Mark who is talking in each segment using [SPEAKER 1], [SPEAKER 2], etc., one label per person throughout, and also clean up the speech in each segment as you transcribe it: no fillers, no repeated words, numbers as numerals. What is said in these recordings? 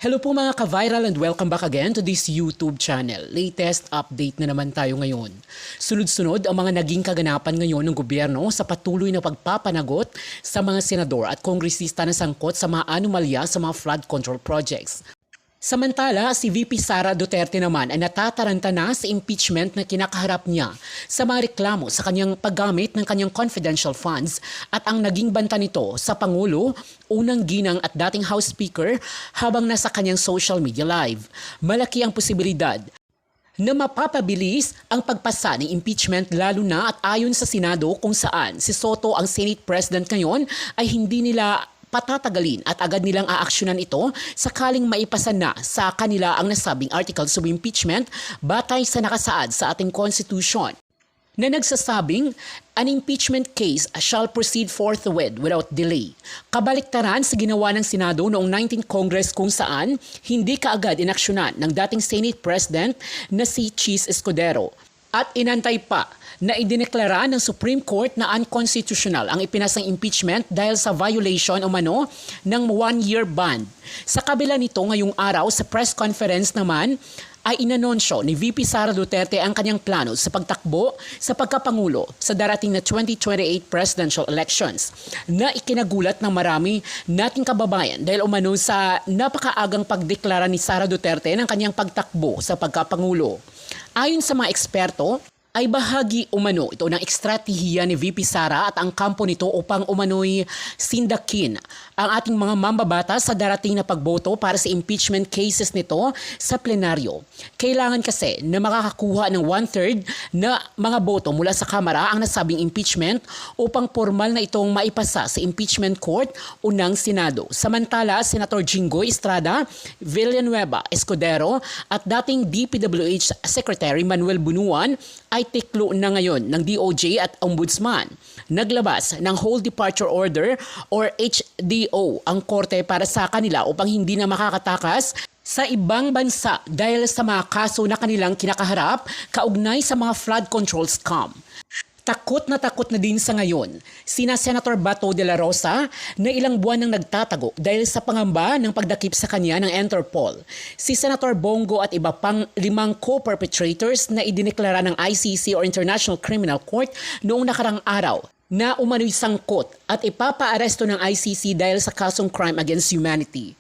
[SPEAKER 1] Hello po mga ka-viral and welcome back again to this YouTube channel. Latest update na naman tayo ngayon. Sunod-sunod ang mga naging kaganapan ngayon ng gobyerno sa patuloy na pagpapanagot sa mga senador at kongresista na sangkot sa mga anomalya sa mga flood control projects. Samantala, si VP Sara Duterte naman ay natataranta na sa impeachment na kinakaharap niya sa mga reklamo sa kanyang paggamit ng kanyang confidential funds at ang naging banta nito sa Pangulo, unang ginang at dating House Speaker habang nasa kanyang social media live. Malaki ang posibilidad na mapapabilis ang pagpasa ng impeachment lalo na at ayon sa Senado kung saan si Soto ang Senate President ngayon ay hindi nila patatagalin at agad nilang aaksyonan ito sakaling maipasa na sa kanila ang nasabing articles of impeachment batay sa nakasaad sa ating Constitution na nagsasabing an impeachment case shall proceed forthwith without delay. Kabaliktaran sa ginawa ng Senado noong 19th Congress kung saan hindi kaagad inaksyonan ng dating Senate President na si Chis Escudero at inantay pa na idineklara ng Supreme Court na unconstitutional ang ipinasang impeachment dahil sa violation umano ng 1-year ban. Sa kabila nito ngayong araw sa press conference naman ay inanonsyo ni VP Sara Duterte ang kanyang plano sa pagtakbo sa pagkapangulo sa darating na 2028 presidential elections na ikinagulat ng marami nating kababayan dahil umano sa napakaagang pagdeklara ni Sara Duterte ng kanyang pagtakbo sa pagkapangulo. Ayon sa mga eksperto, ay bahagi umano ito ng ekstratehiya ni VP Sara at ang kampo nito upang umano'y sindakin ang ating mga mambabatas sa darating na pagboto para sa impeachment cases nito sa plenaryo. Kailangan kasi na makakakuha ng 1/3 na mga boto mula sa Kamara ang nasabing impeachment upang formal na itong maipasa sa impeachment court o ng Senado. Samantala, Senator Jinggoy Estrada, Villanueva Escudero at dating DPWH Secretary Manuel Bunuan ay tiklo na ngayon ng DOJ at Ombudsman. Naglabas ng Whole Departure Order or HDO ang korte para sa kanila upang hindi na makakatakas sa ibang bansa dahil sa mga kaso na kanilang kinakaharap kaugnay sa mga flood control scam. Takot na din sa ngayon sina Senator Bato de la Rosa na ilang buwan nang nagtatago dahil sa pangamba ng pagdakip sa kanya ng Interpol. Si Senator Bongo at iba pang 5 co-perpetrators na idineklara ng ICC or International Criminal Court noong nakarang araw na umano'y sangkot at ipapaaresto ng ICC dahil sa kasong crime against humanity.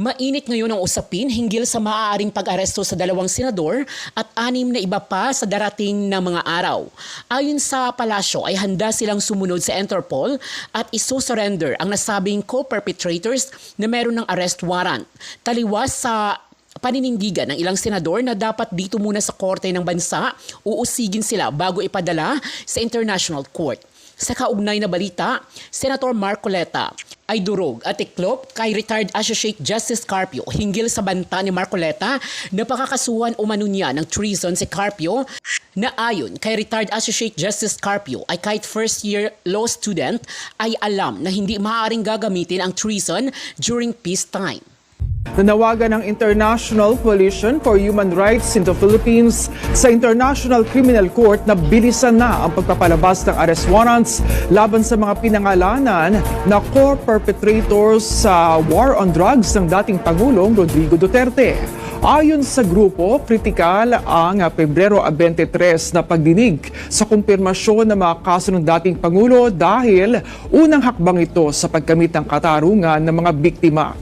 [SPEAKER 1] Mainit ngayon ang usapin hinggil sa maaaring pag-aresto sa 2 senador at 6 na iba pa sa darating na mga araw. Ayon sa palasyo ay handa silang sumunod sa Interpol at iso-surrender ang nasabing co-perpetrators na meron ng arrest warrant. Taliwas sa paninindigan ng ilang senador na dapat dito muna sa korte ng bansa, uusigin sila bago ipadala sa International Court. Sa kaugnay na balita, Senator Marcoleta ay durog at iklop kay retired Associate Justice Carpio hinggil sa banta ni Marcoleta na pakakasuhan umano niya ng treason si Carpio na ayon kay retired Associate Justice Carpio ay kahit first year law student ay alam na hindi maaaring gagamitin ang treason during peacetime.
[SPEAKER 2] Nanawagan ng International Coalition for Human Rights in the Philippines sa International Criminal Court na bilisan na ang pagpapalabas ng arrest warrants laban sa mga pinangalanan na core perpetrators sa war on drugs ng dating Pangulong Rodrigo Duterte. Ayon sa grupo, kritikal ang Pebrero 23 na pagdinig sa kumpirmasyon ng mga kaso ng dating Pangulo dahil unang hakbang ito sa pagkamit ng katarungan ng mga biktima.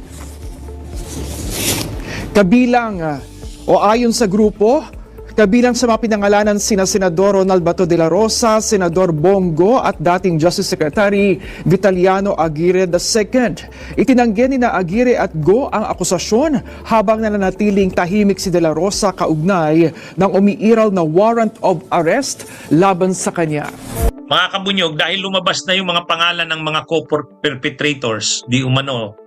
[SPEAKER 2] Ayon sa grupo, kabilang sa mga pinangalanan sina Senador Ronald Bato de la Rosa, Senador Bongo at dating Justice Secretary Vitaliano Aguirre II. Itinanggi ni na Aguirre at Go ang akusasyon habang nananatiling tahimik si de la Rosa kaugnay ng umiiral na warrant of arrest laban sa kanya.
[SPEAKER 3] Mga kabunyog, dahil lumabas na yung mga pangalan ng mga co-perpetrators di umano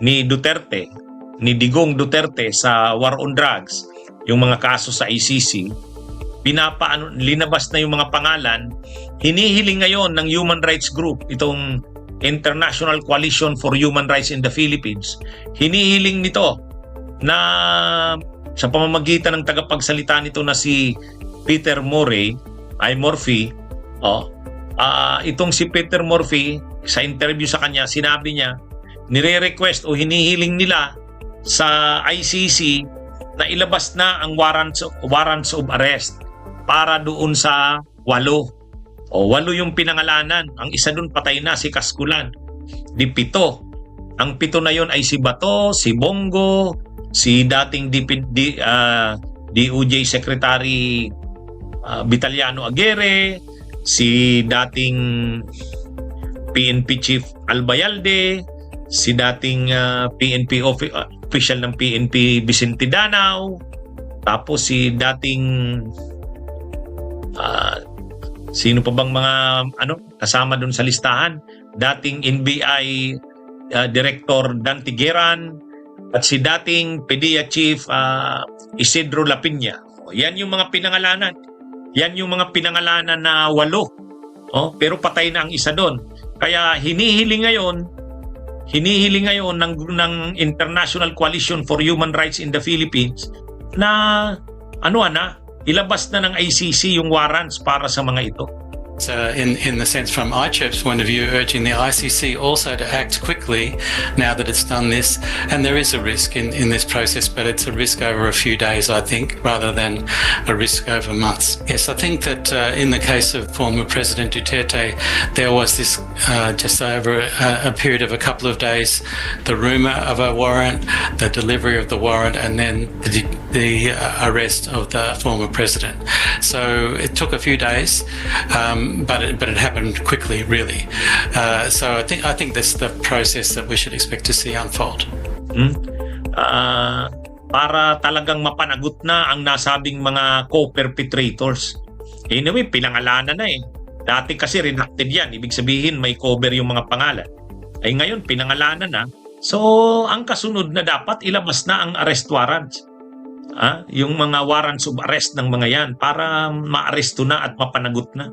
[SPEAKER 3] ni Duterte, ni Digong Duterte sa war on drugs, yung mga kaso sa ICC, linabas na yung mga pangalan. Hinihiling ngayon ng human rights group, itong International Coalition for Human Rights in the Philippines, hinihiling nito na sa pamamagitan ng tagapagsalita nito na si Peter Murphy, itong si Peter Murphy, sa interview sa kanya, sinabi niya, nire-request o hinihiling nila sa ICC na ilabas na ang warrants of arrest para doon sa 8. 8 yung pinangalanan. Ang isa doon patay na, si Kaskulan. Di 7. Ang 7 na yon ay si Bato, si Bongo, si dating DOJ Secretary Vitaliano Aguirre, si dating PNP Chief Albayalde, si dating PNP official ng PNP Vicente Danao, tapos si dating sino pa bang mga kasama doon sa listahan, dating NBI Director Dan Tigueran, at si dating PDEA Chief Isidro Lapiña. Yan yung mga pinangalanan. Yan yung mga pinangalanan na 8. Pero patay na ang isa doon. Kaya hinihiling ngayon ng International Coalition for Human Rights in the Philippines na ilabas na ng ICC yung warrants para sa mga ito.
[SPEAKER 4] In the sense from ICHEP's point of view, urging the ICC also to act quickly now that it's done this. And there is a risk in this process, but it's a risk over a few days, I think, rather than a risk over months. Yes, I think that in the case of former President Duterte, there was this just over a period of a couple of days, the rumour of a warrant, the delivery of the warrant, and then the arrest of the former president. So it took a few days. But it happened quickly, really. So I think that's the process that we should expect to see unfold.
[SPEAKER 3] Para talagang mapanagot na ang nasabing mga co-perpetrators. Anyway, pinangalanan na eh. Dati kasi redacted yan. Ibig sabihin may cover yung mga pangalan. Ay ngayon, pinangalanan na. So, ang kasunod na dapat ilabas na ang arrest warrants. Yung mga warrants of arrest ng mga yan para maaresto na at mapanagot na.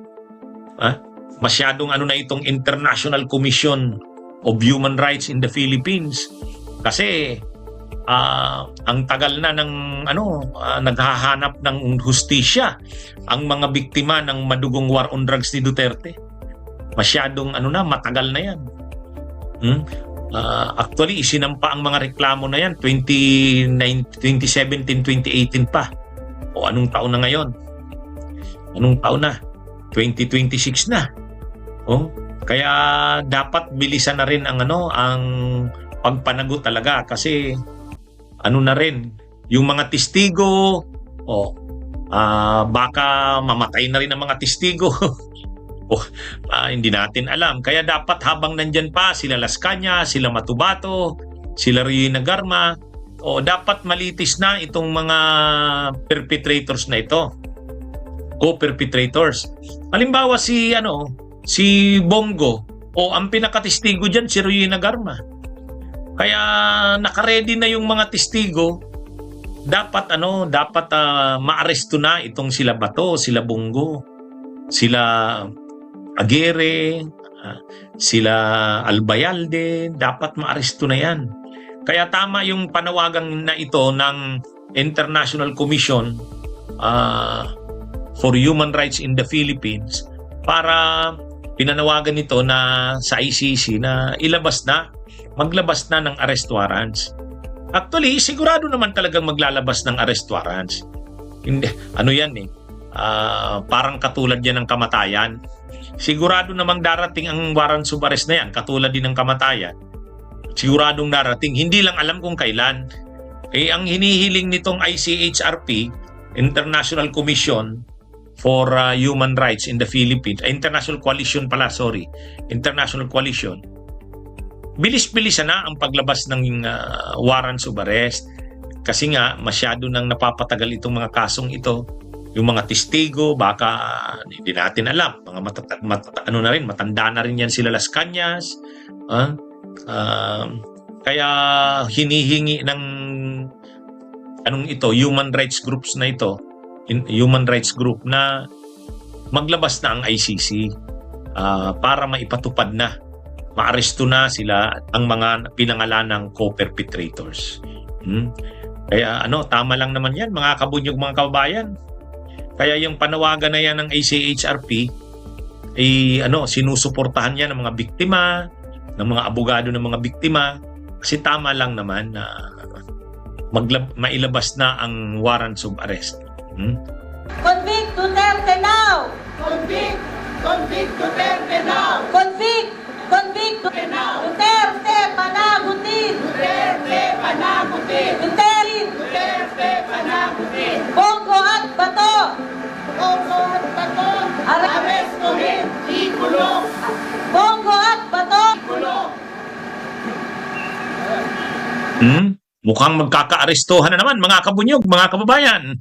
[SPEAKER 3] Masyadong na itong International Commission of Human Rights in the Philippines kasi ang tagal na ng naghahanap ng hustisya ang mga biktima ng madugong war on drugs ni Duterte. Masyadong matagal na yan. Actually isinampa ang mga reklamo na yan 2017, 2018 pa. O anong taon na ngayon? Anong taon na? 2026 na. Kaya dapat bilisan na rin ang pagpanagot talaga kasi na rin yung mga testigo baka mamatay na rin ang mga testigo. Hindi natin alam. Kaya dapat habang nandyan pa sila Las Cañas, sila Matubato, sila Rina Garma, dapat malitis na itong mga perpetrators na ito. Co-perpetrators. Halimbawa si Bongo ang pinakatestigo diyan si Rina Garma. Kaya nakaredy na yung mga testigo. Dapat maaresto na itong sila Bato, sila Bongo, sila Aguirre, sila Albayalde, dapat maaresto na yan. Kaya tama yung panawagan na ito ng International Commission for Human Rights in the Philippines para pinanawagan nito na sa ICC na maglabas na ng arrest warrants. Actually, sigurado naman talagang maglalabas ng arrest warrants. Hindi, parang katulad yan ng kamatayan. Sigurado namang darating ang warrants of arrest na yan, katulad din ng kamatayan. Siguradong darating, hindi lang alam kung kailan. Ang hinihiling nitong ICHRP, International Commission for Human Rights in the Philippines, International Coalition, International Coalition, bilis-bilisan na ang paglabas ng warrants of arrest kasi nga masyado nang napapatagal itong mga kasong ito. Yung mga testigo, baka hindi natin alam. Mga matanda na rin yan sila Las Cañas. Kaya hinihingi ng human rights groups na ito, human rights group na maglabas na ang ICC para maipatupad na, maaresto na sila ang mga pinangalanang co-perpetrators. Kaya tama lang naman yan mga kabunyog, mga kababayan. Kaya yung panawagan na yan ng ICHRP sinusuportahan yan ng mga biktima, ng mga abogado ng mga biktima kasi tama lang naman na mailabas na ang warrants of arrest.
[SPEAKER 5] Convict Duterte now!
[SPEAKER 6] Convict! Convict Duterte now!
[SPEAKER 5] Convict! Convict Duterte panagutin!
[SPEAKER 6] Duterte panagutin!
[SPEAKER 5] Duterte!
[SPEAKER 6] Duterte panagutin!
[SPEAKER 5] Bongo at Bato!
[SPEAKER 6] Bongo at Bato! Arestuhin! Ikulong!
[SPEAKER 5] Bongo at Bato!
[SPEAKER 6] Ikulong!
[SPEAKER 3] Mukhang magkakaarestuhan na naman, mga kabunyog, mga kababayan.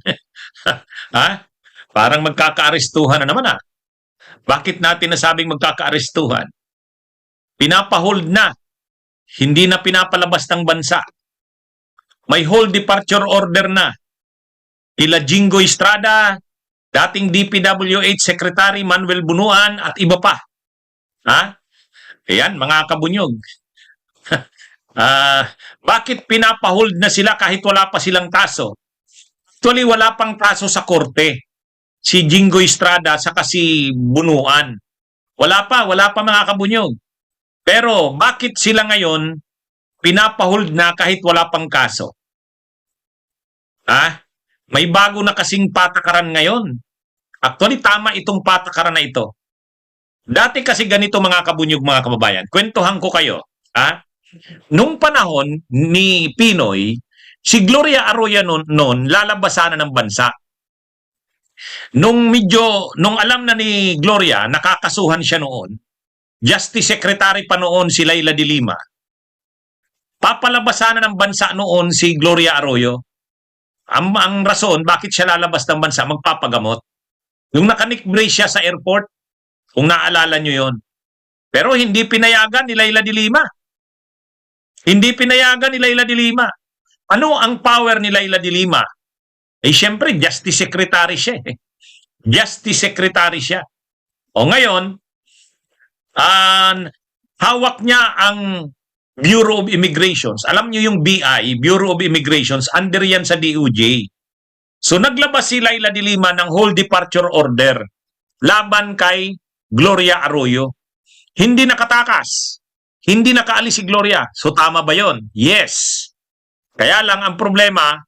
[SPEAKER 3] Ha? Parang magkakaarestuhan na naman, ha? Bakit natin nasabing magkakaarestuhan? Pinapahold na. Hindi na pinapalabas ng bansa. May hold departure order na. Kila Jingo Estrada, dating DPWH Secretary Manuel Bunuan, at iba pa. Ha? Ayan, mga kabunyog. Bakit pinapahold na sila kahit wala pa silang kaso? Actually, wala pang kaso sa korte. Si Jingo Estrada saka si Bunuan. Wala pa mga kabunyog. Pero bakit sila ngayon pinapahold na kahit wala pang kaso? May bago na kasing patakaran ngayon. Actually, tama itong patakaran na ito. Dati kasi ganito, mga kabunyog, mga kababayan. Kwentuhan ko kayo. Nung panahon ni Pinoy, si Gloria Arroyo noon lalabasan na ng bansa. Nung alam na ni Gloria, nakakasuhan siya noon, Justice Secretary pa noon si Leila de Lima, papalabasan na ng bansa noon si Gloria Arroyo. Ang rason, bakit siya lalabas ng bansa, magpapagamot. Yung naka-neck brace siya sa airport, kung naalala nyo yon. Pero hindi pinayagan ni Leila de Lima. Hindi pinayagan ni Leila de Lima. Ano ang power ni Leila de Lima? Siyempre, Justice Secretary siya. Justice Secretary siya. O ngayon, hawak niya ang Bureau of Immigrations. Alam niyo yung BI, Bureau of Immigrations, under yan sa DOJ. So naglabas si Leila de Lima ng hold departure order laban kay Gloria Arroyo. Hindi nakatakas. Hindi nakaalis si Gloria. So tama ba yon? Yes. Kaya lang ang problema,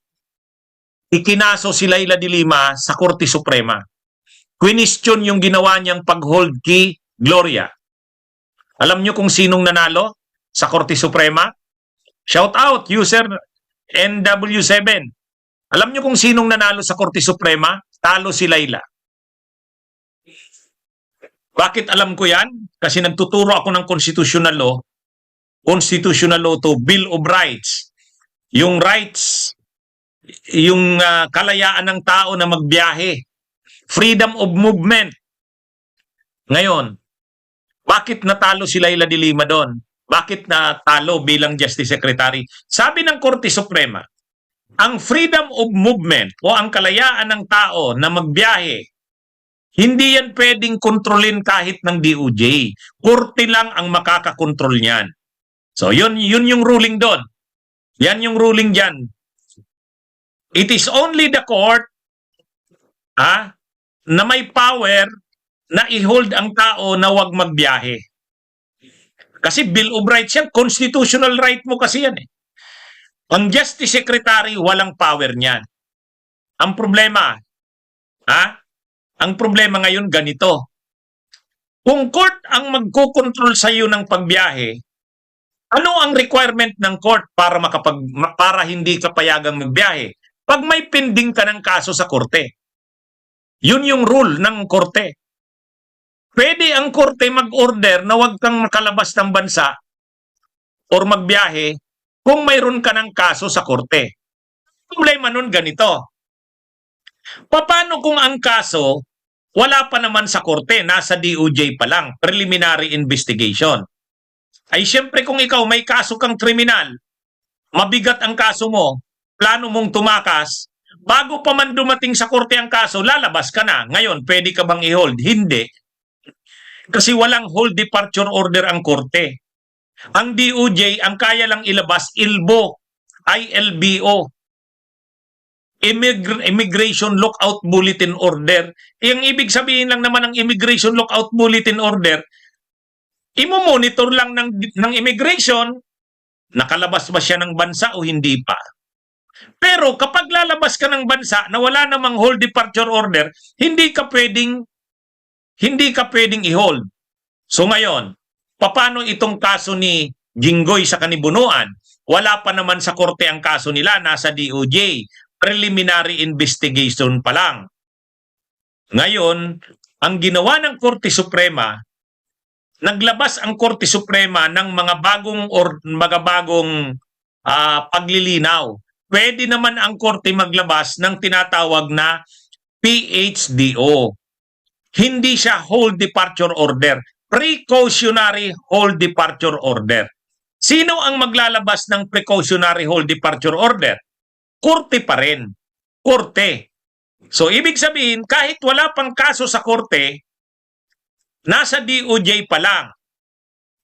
[SPEAKER 3] ikinaso si Leila de Lima sa Korte Suprema. Question yung ginawa niyang pag-hold kay Gloria. Alam niyo kung sinong nanalo sa Korte Suprema? Shout out, user NW7. Alam niyo kung sinong nanalo sa Korte Suprema? Talo si Leila. Bakit alam ko yan? Kasi nagtuturo ako ng constitutional law. Constitutional law to Bill of Rights. Yung rights, yung kalayaan ng tao na magbiyahe. Freedom of movement. Ngayon, bakit natalo si Leila de Lima doon? Bakit natalo bilang Justice Secretary? Sabi ng Korte Suprema, ang freedom of movement o ang kalayaan ng tao na magbiyahe, hindi yan pwedeng kontrolin kahit ng DOJ. Korte lang ang makakakontrol niyan. So, yun yung ruling doon. Yan yung ruling dyan. It is only the court na may power na i-hold ang tao na huwag magbiyahe. Kasi Bill of Rights yan, constitutional right mo kasi yan. Ang Justice Secretary, walang power niyan. Ang problema, ang problema ngayon ganito. Kung court ang magkocontrol sa iyo ng pagbiyahe, ano ang requirement ng court para hindi ka payagang magbiyahe? Pag may pending ka ng kaso sa korte. Yun yung rule ng korte. Pwede ang korte mag-order na huwag kang makalabas ng bansa or magbiyahe kung mayroon ka ng kaso sa korte. Problema nun ganito. Paano kung ang kaso wala pa naman sa korte, nasa DOJ pa lang, preliminary investigation? Ay siyempre kung ikaw may kaso kang kriminal, mabigat ang kaso mo, plano mong tumakas, bago pa man dumating sa korte ang kaso, lalabas ka na. Ngayon, pwede ka bang i-hold? Hindi. Kasi walang hold departure order ang korte. Ang DOJ, ang kaya lang ilabas, ILBO, Immigration Lookout Bulletin Order. Ang ibig sabihin lang naman ng Immigration Lookout Bulletin Order, imo-monitor lang ng immigration, nakalabas ba siya ng bansa o hindi pa. Pero kapag lalabas ka ng bansa na wala namang hold departure order, hindi ka pwedeng i-hold. So ngayon, paano itong kaso ni Jinggoy sa Kanibunuan? Wala pa naman sa korte ang kaso nila, nasa DOJ. Preliminary investigation pa lang. Ngayon, ang ginawa ng Korte Suprema, naglabas ang Korte Suprema ng mga bagong paglilinaw. Pwede naman ang korte maglabas ng tinatawag na PHDO. Hindi siya hold departure order, precautionary hold departure order. Sino ang maglalabas ng precautionary hold departure order? Korte pa rin. Korte. So, ibig sabihin, kahit wala pang kaso sa korte, nasa DOJ pa lang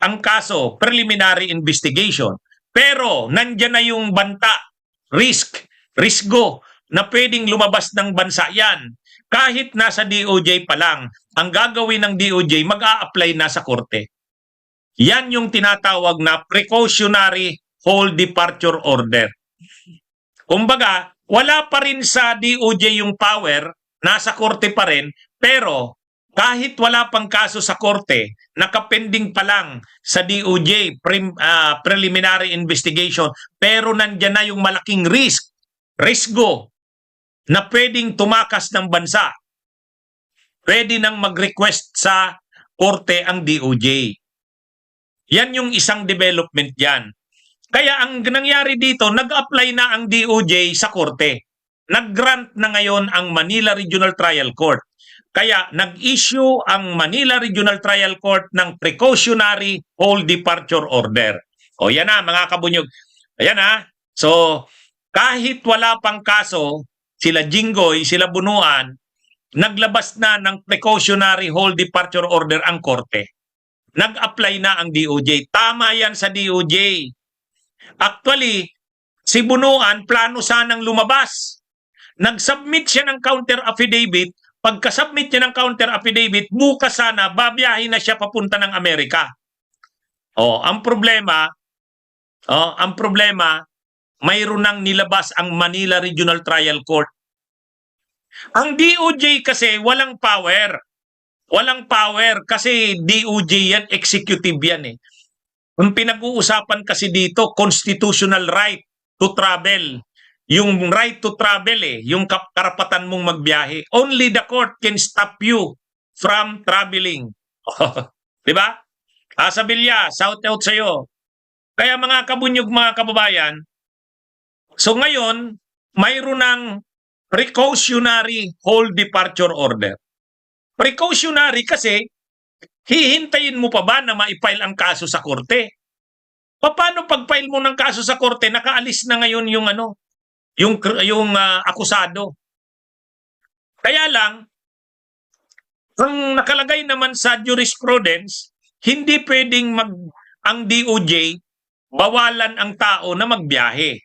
[SPEAKER 3] ang kaso, preliminary investigation. Pero, nandyan na yung banta, risko, na pwedeng lumabas ng bansa yan. Kahit nasa DOJ pa lang, ang gagawin ng DOJ, mag-a-apply na sa korte. Yan yung tinatawag na precautionary hold departure order. Kumbaga, wala pa rin sa DOJ yung power, nasa korte pa rin, pero kahit wala pang kaso sa korte, nakapending pa lang sa DOJ preliminary investigation, pero nandyan na yung malaking risko na pwedeng tumakas ng bansa. Pwede nang mag-request sa korte ang DOJ. Yan yung isang development yan. Kaya ang nangyari dito, nag-apply na ang DOJ sa korte. Nag-grant na ngayon ang Manila Regional Trial Court. Kaya nag-issue ang Manila Regional Trial Court ng precautionary hold departure order. O yan na mga kabunyog. Ayan na. So kahit wala pang kaso, sila Jinggoy, sila Bunuan, naglabas na ng precautionary hold departure order ang korte. Nag-apply na ang DOJ. Tama yan sa DOJ. Actually, si Bunuan plano sanang lumabas. Nag-submit siya ng counter affidavit. Pagka-submit niya ng counter affidavit, bukas sana babiyahin na siya papunta ng Amerika. Ang problema, mayroon nang nilabas ang Manila Regional Trial Court. Ang DOJ kasi walang power. Walang power kasi DOJ yan, executive yan eh. Ang pinag-uusapan kasi dito, constitutional right to travel. Yung right to travel yung karapatan mong magbiyahe. Only the court can stop you from traveling. Diba? Asa Bilya, shout out sa'yo. Kaya mga kabunyog, mga kababayan, so ngayon, mayroon ng precautionary hold departure order. Precautionary kasi, hihintayin mo pa ba na ma-file ang kaso sa korte? Paano pag-file mo ng kaso sa korte, nakaalis na ngayon yung akusado? Kaya lang, ang nakalagay naman sa jurisprudence, hindi pwedeng ang DOJ bawalan ang tao na magbiyahe.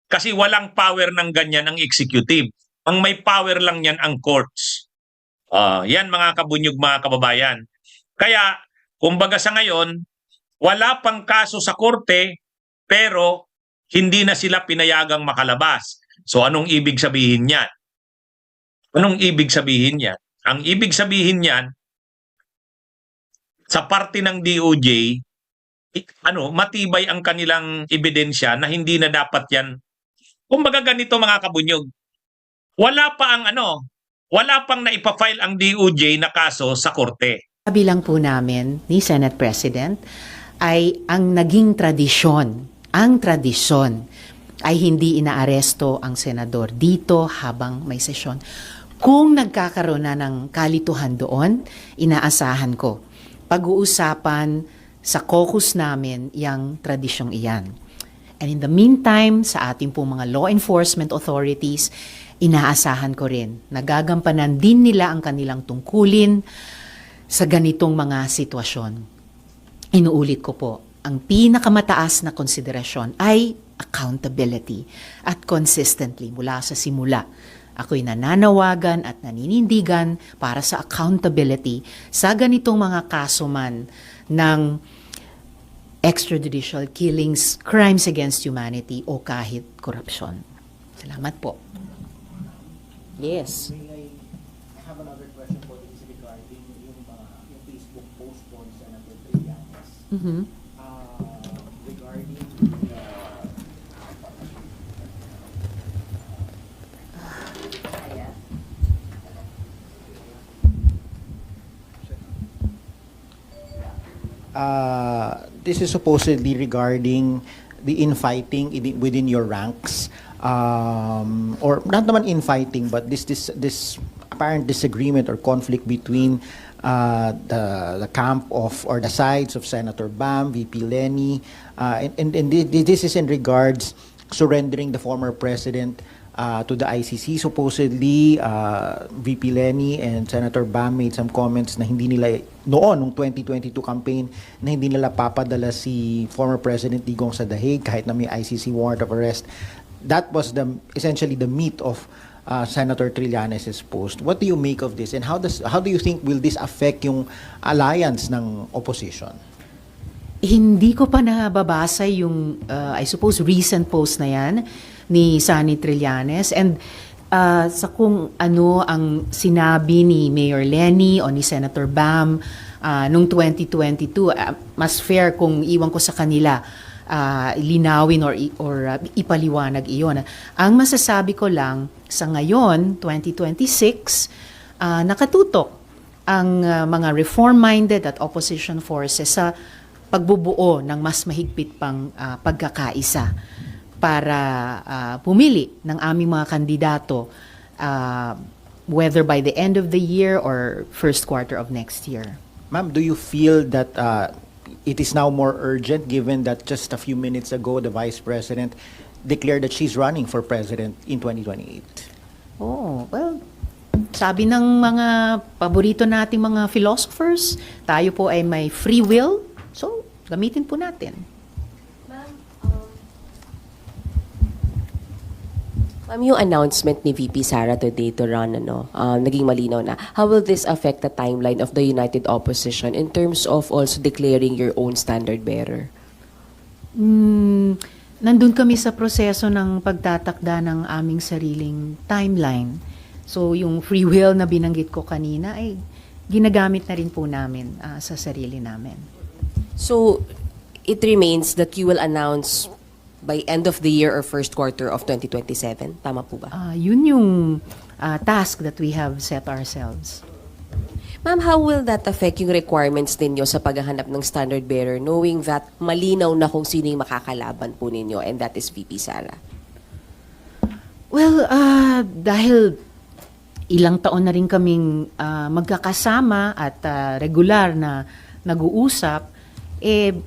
[SPEAKER 3] Kasi walang power ng ganyan ang executive. Ang may power lang yan ang courts. Yan mga kabunyog, mga kababayan. Kaya, kumbaga sa ngayon, wala pang kaso sa korte, pero hindi na sila pinayagang makalabas. So anong ibig sabihin niyan? Anong ibig sabihin niyan? Ang ibig sabihin niyan, sa parte ng DOJ, matibay ang kanilang ebidensya na hindi na dapat yan. Kumbaga ganito mga kabunyog, wala pang naipafile ang DOJ na kaso sa korte.
[SPEAKER 7] Kabilang po namin ni Senate President ay ang naging tradisyon. Ang tradisyon ay hindi inaaresto ang senador dito habang may sesyon. Kung nagkakaroon na ng kalituhan doon, inaasahan ko, pag-uusapan sa caucus namin yung tradisyong iyan. And in the meantime, sa ating pong mga law enforcement authorities, inaasahan ko rin, nagagampanan din nila ang kanilang tungkulin sa ganitong mga sitwasyon. Inuulit ko po, ang pinakamataas na konsiderasyon ay accountability at consistently mula sa simula. Ako'y nananawagan at naninindigan para sa accountability sa ganitong mga kaso man ng extrajudicial killings, crimes against humanity o kahit korupsyon. Salamat po. Yes.
[SPEAKER 8] May I have another question po is regarding yung Facebook post po ni Senator Trillanes. Regarding this is supposedly regarding the infighting within your ranks, or not naman infighting, but this apparent disagreement or conflict between the camp of or the sides of Senator Bam, VP Lenny, and this is in regards surrendering the former president to the ICC. Supposedly, VP Lenny and Senator Bam made some comments na hindi nila noon, nung 2022 campaign, na hindi nila papadala si former President Digong sa The Hague kahit na may ICC warrant of arrest. That was essentially the meat of Senator Trillanes' post. What do you make of this, and how do you think will this affect yung alliance ng opposition?
[SPEAKER 7] Hindi ko pa nababasa yung, I suppose, recent post na yan ni Sunny Trillanes. And sa kung ano ang sinabi ni Mayor Lenny o ni Senator Bam nung 2022, mas fair kung iwan ko sa kanila linawin or ipaliwanag iyon. Ang masasabi ko lang, sa ngayon, 2026, nakatutok ang mga reform-minded at opposition forces sa pagbubuo ng mas mahigpit pang pagkakaisa para pumili ng aming mga kandidato whether by the end of the year or first quarter of next year.
[SPEAKER 8] Ma'am, do you feel that it is now more urgent given that just a few minutes ago the Vice President declared that she's running for President in 2028?
[SPEAKER 7] Oh, well, sabi ng mga paborito nating mga philosophers, tayo po ay may free will, so gamitin po natin.
[SPEAKER 9] Ma'am, yung announcement ni VP Sara today to run, naging malinaw na. How will this affect the timeline of the United Opposition in terms of also declaring your own standard bearer?
[SPEAKER 7] Nandun kami sa proseso ng pagtatakda ng aming sariling timeline. So, yung free will na binanggit ko kanina, ay ginagamit na rin po namin sa sarili namin.
[SPEAKER 9] So, it remains that you will announce by end of the year or first quarter of 2027? Tama po ba?
[SPEAKER 7] Yun yung task that we have set ourselves.
[SPEAKER 9] Ma'am, how will that affect yung requirements ninyo sa paghahanap ng standard bearer knowing that malinaw na kung sino yung makakalaban po ninyo and that is VP Sara?
[SPEAKER 7] Well, dahil ilang taon na rin kaming magkakasama at regular na nag-uusap,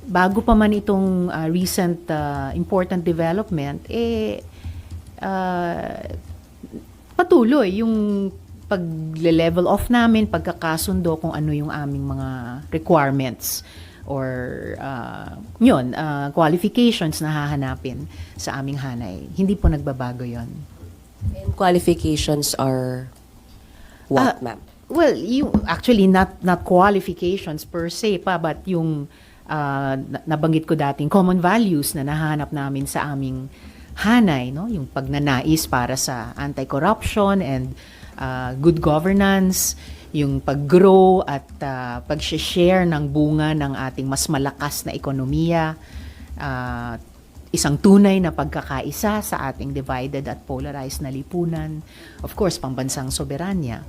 [SPEAKER 7] bago pa man itong recent important development, patuloy yung pag-level off namin, pagkakasundo kung ano yung aming mga requirements or qualifications na hahanapin sa aming hanay. Hindi po nagbabago yon.
[SPEAKER 9] And qualifications are what, ma'am?
[SPEAKER 7] Well, actually not qualifications per se pa, but yung nabanggit ko dating common values na nahanap namin sa aming hanay, no? Yung pagnanais para sa anti-corruption and good governance, yung pag-grow at pag-share ng bunga ng ating mas malakas na ekonomiya, isang tunay na pagkakaisa sa ating divided at polarized na lipunan, of course, pambansang soberanya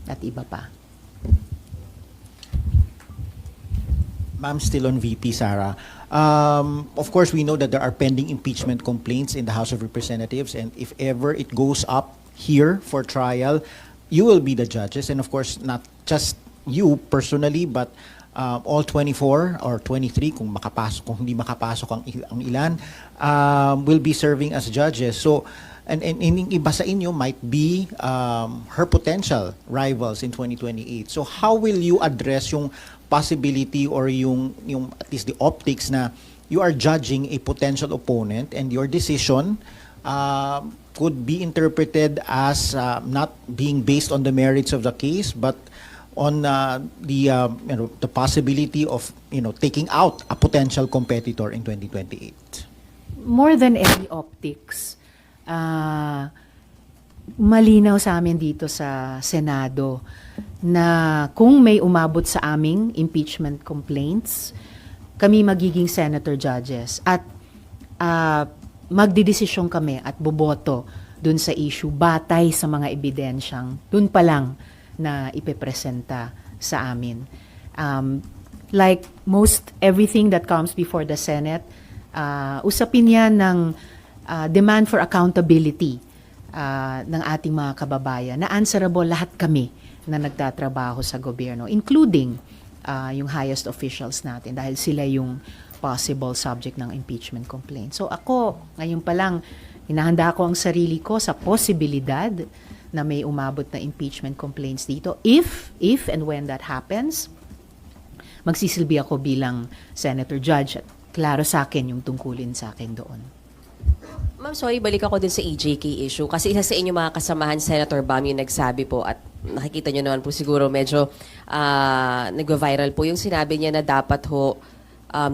[SPEAKER 7] at iba pa.
[SPEAKER 8] Ma'am, still on VP Sara. Of course, we know that there are pending impeachment complaints in the House of Representatives, and if ever it goes up here for trial, you will be the judges, and of course, not just you personally, but all 24 or 23, kung hindi makapasok ang ilan, will be serving as judges. So, and iba sa inyo might be her potential rivals in 2028. So, how will you address yung possibility or yung at least the optics na you are judging a potential opponent and your decision could be interpreted as not being based on the merits of the case, but on the possibility of taking out a potential competitor in 2028?
[SPEAKER 7] More than any optics, malinaw sa amin dito sa Senado na kung may umabot sa aming impeachment complaints, kami magiging senator judges at magdidesisyon kami at boboto dun sa issue batay sa mga ebidensyang dun pa lang na ipepresenta sa amin. Like most everything that comes before the Senate, usapin yan ng demand for accountability ng ating mga kababayan na answerable lahat kami na nagtatrabaho sa gobyerno, including yung highest officials natin dahil sila yung possible subject ng impeachment complaint. So ako, ngayon pa lang, hinahanda ko ang sarili ko sa posibilidad na may umabot na impeachment complaints dito. If and when that happens, magsisilbi ako bilang senator judge at klaro sa akin yung tungkulin sa akin doon.
[SPEAKER 9] Ma'am, sorry, balik ako dun sa EJK issue. Kasi isa sa inyong mga kasamahan, Senator Bam, yung nagsabi po at nakikita nyo naman po siguro medyo nag-viral po yung sinabi niya na dapat ho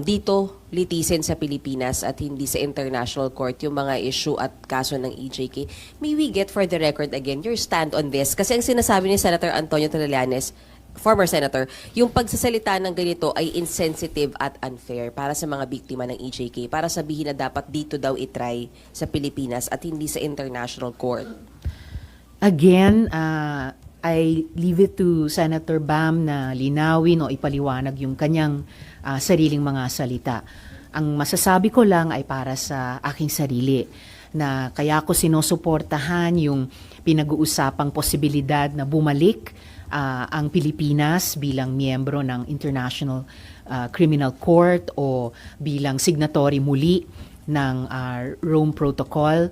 [SPEAKER 9] dito litisin sa Pilipinas at hindi sa international court yung mga issue at kaso ng EJK. May we get for the record again your stand on this? Kasi ang sinasabi ni Senator Antonio Trillanes, former senator, yung pagsasalita ng ganito ay insensitive at unfair para sa mga biktima ng EJK, para sabihin na dapat dito daw itry sa Pilipinas at hindi sa international court.
[SPEAKER 7] Again, I leave it to Senator Bam na linawin o ipaliwanag yung kanyang sariling mga salita. Ang masasabi ko lang ay para sa aking sarili na kaya ko sinusuportahan yung pinag-uusapang posibilidad na bumalik ang Pilipinas bilang miyembro ng International Criminal Court o bilang signatory muli ng Rome Protocol.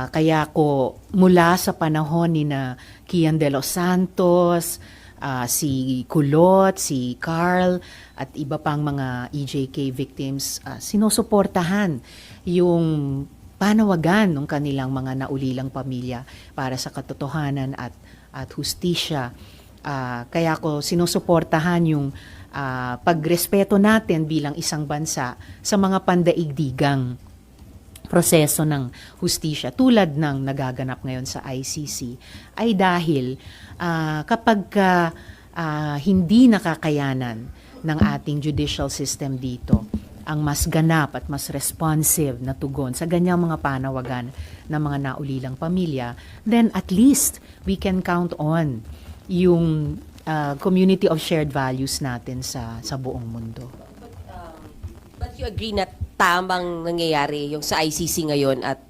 [SPEAKER 7] Kaya ko mula sa panahon ni na Kian de los Santos, si Kulot, si Carl at iba pang mga EJK victims, sinusuportahan yung panawagan ng kanilang mga naulilang pamilya para sa katotohanan at hustisya. Kaya ko sinusuportahan yung pagrespeto natin bilang isang bansa sa mga pandaigdigang proseso ng hustisya tulad ng nagaganap ngayon sa ICC ay dahil kapag hindi nakakayanan ng ating judicial system dito ang mas ganap at mas responsive na tugon sa ganyang mga panawagan ng mga naulilang pamilya, then at least we can count on yung community of shared values natin sa buong mundo.
[SPEAKER 9] But you agree na tamang nangyayari yung sa ICC ngayon at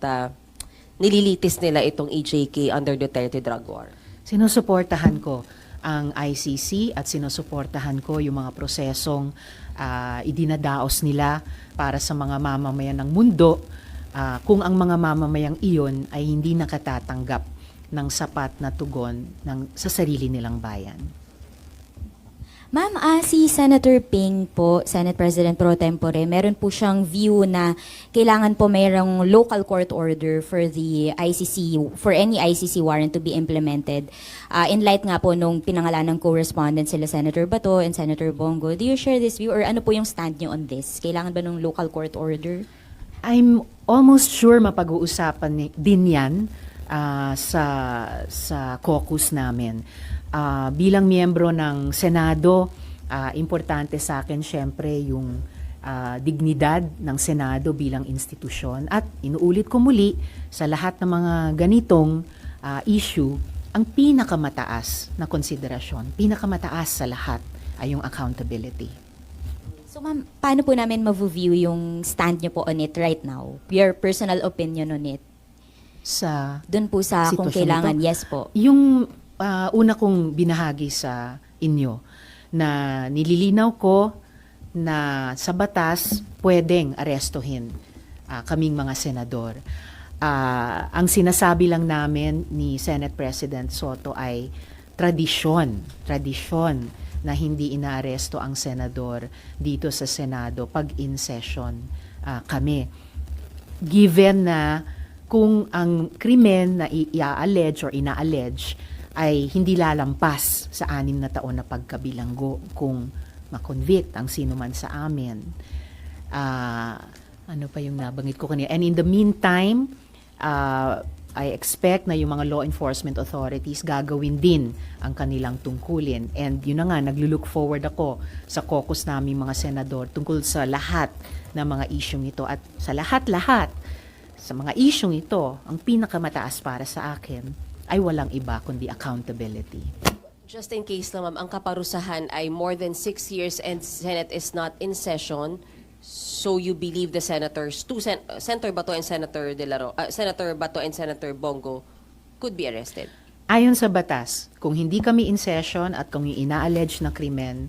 [SPEAKER 9] nililitis nila itong EJK under Duterte drug war?
[SPEAKER 7] Sinusuportahan ko ang ICC at sinusuportahan ko yung mga prosesong idinadaos nila para sa mga mamamayan ng mundo kung ang mga mamamayang iyon ay hindi nakatatanggap ng sapat na tugon sa sarili nilang bayan.
[SPEAKER 10] Ma'am, si Senator Ping po, Senate President Pro Tempore, meron po siyang view na kailangan po mayroong local court order for the ICC, for any ICC warrant to be implemented. In light nga po nung pinangalan ng co-respondent sila Senator Bato and Senator Bongo, do you share this view or ano po yung stand niyo on this? Kailangan ba ng local court order?
[SPEAKER 7] I'm almost sure mapag-uusapan din yan sa caucus namin. Bilang miyembro ng Senado, importante sa akin syempre yung dignidad ng Senado bilang institusyon at inuulit ko muli sa lahat ng mga ganitong issue, ang pinakamataas na konsiderasyon, pinakamataas sa lahat ay yung accountability.
[SPEAKER 10] So ma'am, paano po namin ma-view yung stand niyo po on it right now? Your personal opinion on it?
[SPEAKER 7] Sa
[SPEAKER 10] Doon po sa kung
[SPEAKER 7] sitwasyon
[SPEAKER 10] kailangan,
[SPEAKER 7] ito?
[SPEAKER 10] yes po.
[SPEAKER 7] Yung una kong binahagi sa inyo na nililinaw ko na sa batas pwedeng arestuhin kaming mga senador. Ang sinasabi lang namin ni Senate President Soto ay tradisyon na hindi inaaresto ang senador dito sa Senado pag in session kami. Given na kung ang krimen na i-allege or ina-allege ay hindi lalampas sa 6 na taon na pagkabilanggo kung makonvict ang sino man sa amin. Ano pa yung nabanggit ko kanina? And in the meantime, I expect na yung mga law enforcement authorities gagawin din ang kanilang tungkulin. And yun na nga, naglulook forward ako sa caucus namin mga senador tungkol sa lahat ng mga isyong ito. At sa lahat-lahat, sa mga isyong ito, ang pinakamataas para sa akin ay walang iba kundi accountability.
[SPEAKER 9] Just in case lang, ma'am, ang kaparusahan ay more than 6 years and Senate is not in session. So you believe the senators, Senator Bato and Senator Senator Bato and Senator Bongo could be arrested?
[SPEAKER 7] Ayon sa batas, kung hindi kami in session at kung yung ina-allege na krimen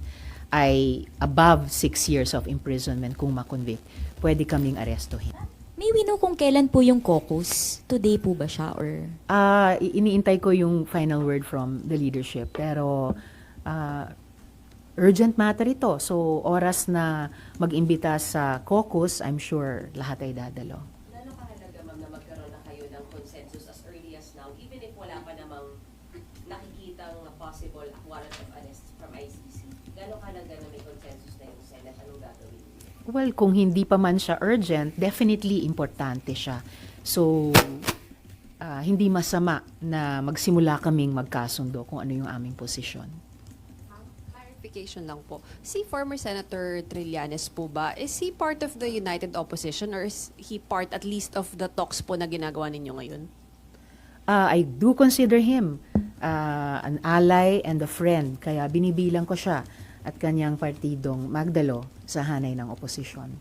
[SPEAKER 7] ay above 6 years of imprisonment kung makonvict, pwede kaming arestuhin.
[SPEAKER 10] May we know kung kailan po yung caucus? Today po ba siya or?
[SPEAKER 7] Iniintay ko yung final word from the leadership, pero urgent matter ito. So, oras na mag-imbita sa caucus, I'm sure lahat ay dadalo.
[SPEAKER 9] Lalo kahalaga, ma'am, na magkaroon na kayo ng consensus as early as now, even if wala pa namang nakikitang possible warrant of arrest from ICC. Gano'ng kahalaga na may consensus na yung Senate? Anong gagawin?
[SPEAKER 7] Well, kung hindi pa man siya urgent, definitely importante siya. So, hindi masama na magsimula kaming magkasundo kung ano yung aming posisyon.
[SPEAKER 11] Clarification lang po. Si former Senator Trillanes po ba, is he part of the United Opposition or is he part at least of the talks po na ginagawa ninyo ngayon?
[SPEAKER 7] I do consider him an ally and a friend, kaya binibilang ko siya at kanyang partidong magdalo sa hanay ng oposisyon.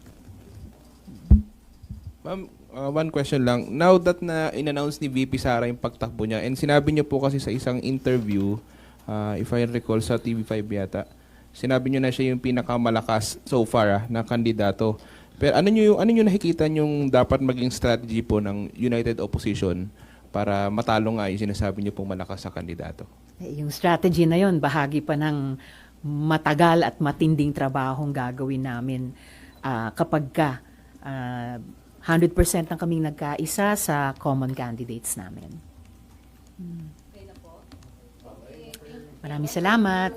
[SPEAKER 12] Ma'am, one question lang. Now that na in-announce ni VP Sara yung pagtakbo niya, and sinabi niyo po kasi sa isang interview, if I recall sa TV5 yata, sinabi niyo na siya yung pinakamalakas so far na kandidato. Pero ano niyo nakikita yung dapat maging strategy po ng United Opposition para matalo nga yung sinasabi niyo pong malakas sa kandidato?
[SPEAKER 7] Yung strategy na yon bahagi pa ng matagal at matinding trabahong gagawin namin kapag 100% na kaming nagkaisa sa common candidates namin. Maraming salamat.